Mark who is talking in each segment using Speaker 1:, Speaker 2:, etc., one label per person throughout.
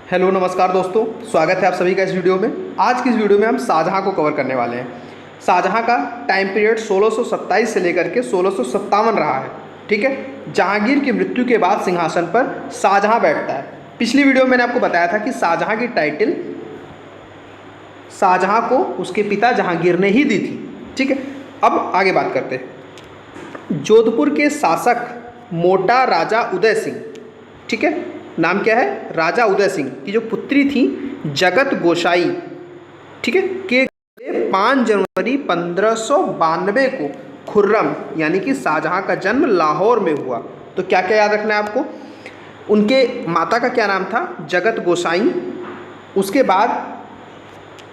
Speaker 1: Hello नमस्कार दोस्तों, स्वागत है आप सभी का इस वीडियो में। आज की इस वीडियो में हम शाहजहाँ को कवर करने वाले हैं। शाहजहाँ का टाइम पीरियड 1627 से लेकर के 1657 रहा है। ठीक है, जहांगीर की मृत्यु के बाद सिंहासन पर शाहजहाँ बैठता है। पिछली वीडियो में मैंने आपको बताया था कि शाहजहाँ की टाइटल शाहजहाँ को उसके पिता जहांगीर ने ही दी थी। ठीक है, अब आगे बात करते हैं। जोधपुर के शासक मोटा राजा उदय सिंह, ठीक है, नाम क्या है, राजा उदय सिंह की जो पुत्री थी जगत गोसाई, ठीक है, के 5 जनवरी 1592 को खुर्रम यानी कि शाहजहाँ का जन्म लाहौर में हुआ। तो क्या क्या याद रखना है आपको, उनके माता का क्या नाम था, जगत गोसाई। उसके बाद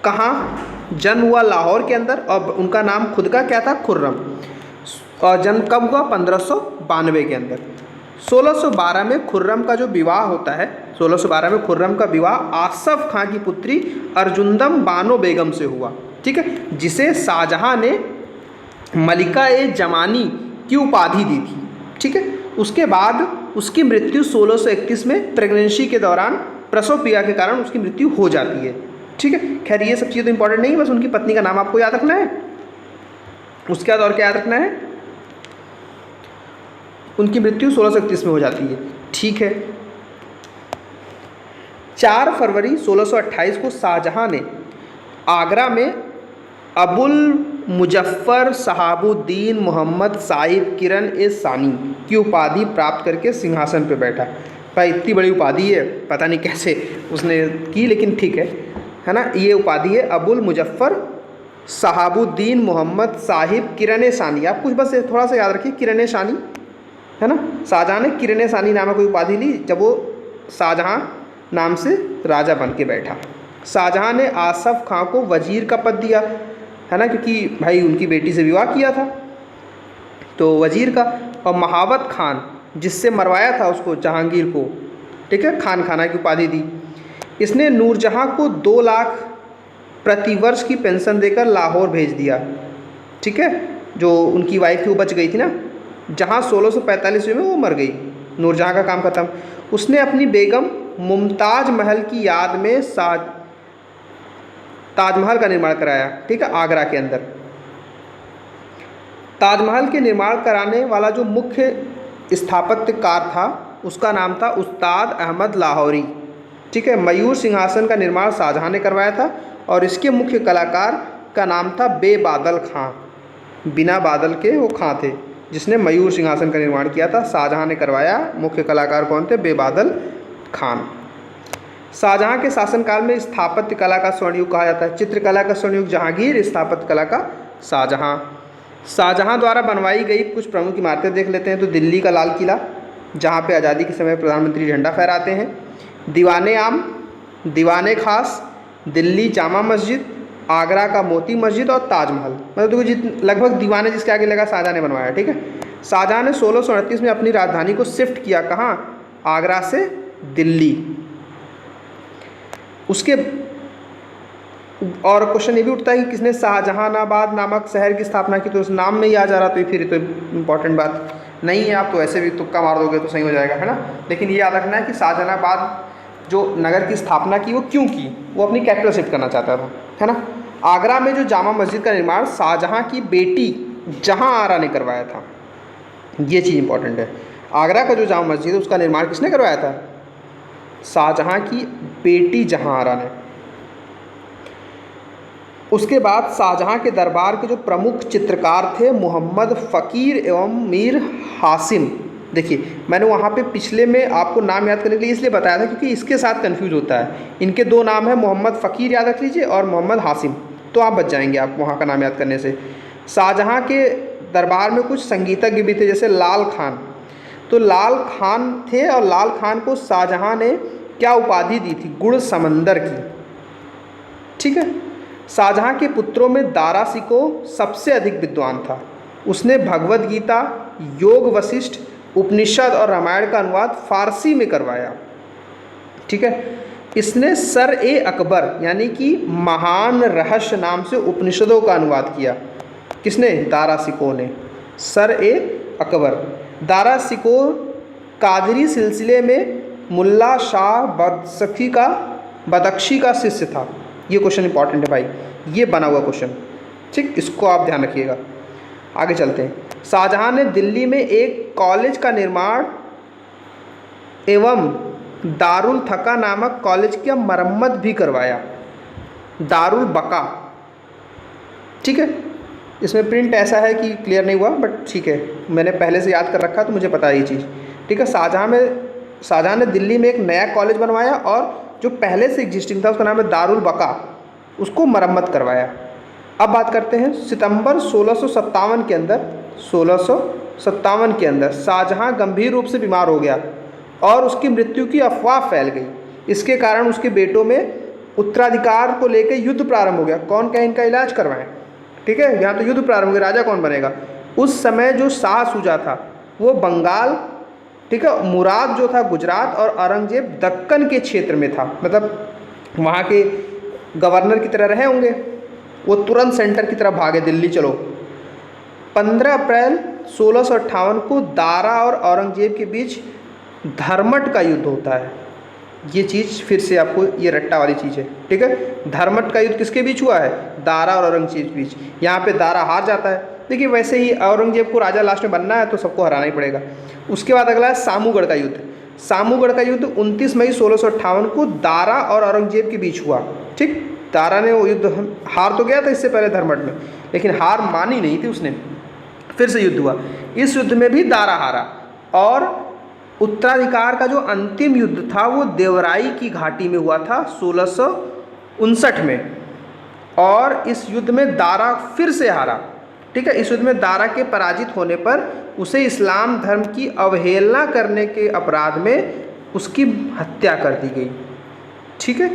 Speaker 1: कहाँ जन्म हुआ, लाहौर के अंदर, और उनका नाम खुद का क्या था, खुर्रम। और जन्म कब हुआ, 1592 के अंदर। 1612 में खुर्रम का जो विवाह होता है, 1612 में खुर्रम का विवाह आसफ खां की पुत्री अर्जुंदम बानो बेगम से हुआ। ठीक है, जिसे शाहजहाँ ने मलिका ए जमानी की उपाधि दी थी। ठीक है, उसके बाद उसकी मृत्यु 1631 में प्रेगनेंसी के दौरान प्रसव पीड़ा के कारण उसकी मृत्यु हो जाती है। ठीक है, खैर ये सब चीज़ें तो इंपॉर्टेंट नहीं, बस उनकी पत्नी का नाम आपको याद रखना है। उसके बाद और क्या याद रखना है, उनकी मृत्यु 1631 में हो जाती है। ठीक है, 4 फरवरी 1628 को शाहजहाँ ने आगरा में अबुल मुजफ्फर शहाबुद्दीन मोहम्मद साहिब किरण ए सानी की उपाधि प्राप्त करके सिंहासन पर बैठा। भाई इतनी बड़ी उपाधि है, पता नहीं कैसे उसने की, लेकिन ठीक है ना। ये उपाधि है अबुल मुजफ्फर शहाबुद्दीन मोहम्मद साहिब किरण ए सानी। आप कुछ बस थोड़ा सा याद रखिए, किरण ए सानी है ना। शाहजहाँ ने किरण सानी नामक कोई उपाधि ली जब वो शाहजहाँ नाम से राजा बन के बैठा। शाहजहाँ ने आसफ खां को वजीर का पद दिया, है ना, क्योंकि भाई उनकी बेटी से विवाह किया था तो वजीर का। और महावत खान, जिससे मरवाया था उसको जहांगीर को, ठीक है, खान खाना की उपाधि दी। इसने नूरजहाँ को 2 लाख प्रतिवर्ष की पेंशन देकर लाहौर भेज दिया। ठीक है, जो उनकी वाइफ थी वो बच गई थी ना, जहाँ 1645 में वो मर गई, नूरजहाँ का काम खत्म। उसने अपनी बेगम मुमताज़ महल की याद में ताजमहल का निर्माण कराया। ठीक है, आगरा के अंदर। ताजमहल के निर्माण कराने वाला जो मुख्य स्थापत्यकार था उसका नाम था उस्ताद अहमद लाहौरी। ठीक है, मयूर सिंहासन का निर्माण शाहजहाँ ने करवाया था और इसके मुख्य कलाकार का नाम था बेबादल खां। बिना बादल के वो खां थे जिसने मयूर सिंहासन का निर्माण किया था, शाहजहाँ ने करवाया। मुख्य कलाकार कौन थे, बेबादल खान। शाहजहाँ के शासनकाल में स्थापत्य कला का स्वर्णयुग कहा जाता है। चित्रकला का स्वर्णयुग जहांगीर, स्थापत्य कला का शाहजहाँ। शाहजहाँ द्वारा बनवाई गई कुछ प्रमुख इमारतें देख लेते हैं। तो दिल्ली का लाल किला, जहाँ पे आज़ादी के समय प्रधानमंत्री झंडा फहराते हैं। दीवाने आम, दीवाने खास, दिल्ली जामा मस्जिद, आगरा का मोती मस्जिद और ताजमहल। मतलब देखो लगभग दीवाने जिसके आगे लगा शाहजहाँ ने बनवाया। ठीक है, शाहजहाँ ने 1638 में अपनी राजधानी को शिफ्ट किया, कहाँ, आगरा से दिल्ली। उसके और क्वेश्चन ये भी उठता है कि किसने शाहजहानाबाद नामक शहर की स्थापना की। तो उस नाम में ही आ जा रहा, तो फिर तो इम्पॉर्टेंट बात नहीं है। आप तो ऐसे भी तुक्का मार दोगे तो सही हो जाएगा, है ना। लेकिन ये याद रखना है कि शाहजहानाबाद जो नगर की स्थापना की वो क्यों की, वो अपनी कैपिटल शिफ्ट करना चाहता था, है ना। आगरा में जो जामा मस्जिद का निर्माण शाहजहाँ की बेटी जहाँ आरा ने करवाया था, ये चीज़ इंपॉर्टेंट है। आगरा का जो जामा मस्जिद है उसका निर्माण किसने करवाया था, शाहजहाँ की बेटी जहाँ आरा ने। उसके बाद शाहजहाँ के दरबार के जो प्रमुख चित्रकार थे मोहम्मद फ़कीर एवं मीर हासिम। देखिए मैंने वहाँ पे पिछले में आपको नाम याद करने के लिए इसलिए बताया था क्योंकि इसके साथ कंफ्यूज होता है। इनके 2 नाम हैं, मोहम्मद फ़कीर याद रख लीजिए और मोहम्मद हासिम, तो आप बच जाएंगे आप वहाँ का नाम याद करने से। शाहजहाँ के दरबार में कुछ संगीतज्ञ भी थे, जैसे लाल खान। तो लाल खान थे और लाल खान को शाहजहाँ ने क्या उपाधि दी थी, गुड़ समंदर की। ठीक है, शाहजहाँ के पुत्रों में दारा सिको सबसे अधिक विद्वान था। उसने भगवद गीता, योग वशिष्ठ, उपनिषद और रामायण का अनुवाद फारसी में करवाया। ठीक है, इसने सर ए अकबर यानी कि महान रहस्य नाम से उपनिषदों का अनुवाद किया। किसने, दारा सिको ने, सर ए अकबर। दारा सिको कादरी सिलसिले में मुल्ला शाह बदख्शी का शिष्य था। ये क्वेश्चन इंपॉर्टेंट है भाई, ये बना हुआ क्वेश्चन, ठीक, इसको आप ध्यान रखिएगा। आगे चलते हैं। शाहजहां ने दिल्ली में एक कॉलेज का निर्माण एवं दारुल थका नामक कॉलेज की मरम्मत भी करवाया। दारुल बका, ठीक है, इसमें प्रिंट ऐसा है कि क्लियर नहीं हुआ, बट ठीक है, मैंने पहले से याद कर रखा तो मुझे पता है ये चीज़, ठीक है। शाहजहां ने दिल्ली में एक नया कॉलेज बनवाया और जो पहले से एग्जिस्टिंग था उसका नाम है दारुल बका, उसको मरम्मत करवाया। अब बात करते हैं सितंबर 1657 के अंदर शाहजहां गंभीर रूप से बीमार हो गया और उसकी मृत्यु की अफवाह फैल गई। इसके कारण उसके बेटों में उत्तराधिकार को लेकर युद्ध प्रारंभ हो गया। कौन क्या इनका इलाज करवाएं, ठीक है, यहाँ तो युद्ध प्रारंभ हो गया, राजा कौन बनेगा। उस समय जो शाह शुजा था वो बंगाल, ठीक है, मुराद जो था गुजरात और औरंगजेब दक्कन के क्षेत्र में था, मतलब वहाँ के गवर्नर की तरह रहे होंगे। वो तुरंत सेंटर की तरफ भागे, दिल्ली चलो। 15 अप्रैल 1658 को दारा और औरंगजेब के बीच धर्मट का युद्ध होता है। ये चीज़ फिर से आपको, ये रट्टा वाली चीज़ है, ठीक है। धर्मट का युद्ध किसके बीच हुआ है, दारा और औरंगजेब के बीच। यहाँ पे दारा हार जाता है। देखिए वैसे ही औरंगजेब को राजा लास्ट में बनना है तो सबको हराना ही पड़ेगा। उसके बाद अगला है सामूगढ़ का युद्ध। सामूगढ़ का युद्ध 29 मई 1658 को दारा और औरंगजेब के बीच हुआ, ठीक। दारा ने वो युद्ध हार तो गया था इससे पहले धर्मट में, लेकिन हार मानी नहीं थी उसने, फिर से युद्ध हुआ। इस युद्ध में भी दारा हारा और उत्तराधिकार का जो अंतिम युद्ध था वो देवराई की घाटी में हुआ था 1659 में, और इस युद्ध में दारा फिर से हारा, ठीक है। इस युद्ध में दारा के पराजित होने पर उसे इस्लाम धर्म की अवहेलना करने के अपराध में उसकी हत्या कर दी गई, ठीक है।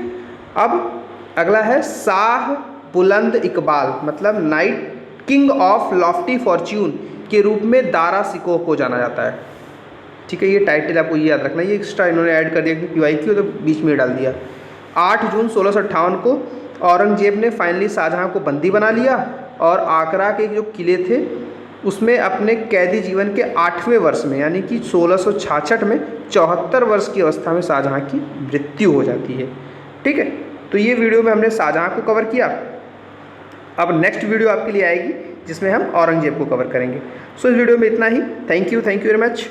Speaker 1: अब अगला है शाह बुलंद इकबाल, मतलब night king of Lofty Fortune के रूप में दारा सिकोह को जाना जाता है, ठीक है। ये टाइटल आपको ये याद रखना, ये एक्स्ट्रा इन्होंने ऐड कर दिया कि PYQ तो बीच में डाल दिया। 8 जून 1658 को औरंगजेब ने फाइनली शाहजहां को बंदी बना लिया और आगरा के जो किले थे उसमें अपने कैदी जीवन के 8वें वर्ष में, यानी कि 1666 में 74 वर्ष की अवस्था में शाहजहां की मृत्यु हो जाती है, ठीक है। तो ये वीडियो में हमने शाहजहां को कवर किया। अब नेक्स्ट वीडियो आपके लिए आएगी जिसमें हम औरंगजेब को कवर करेंगे। सो इस वीडियो में इतना ही। Thank you very much.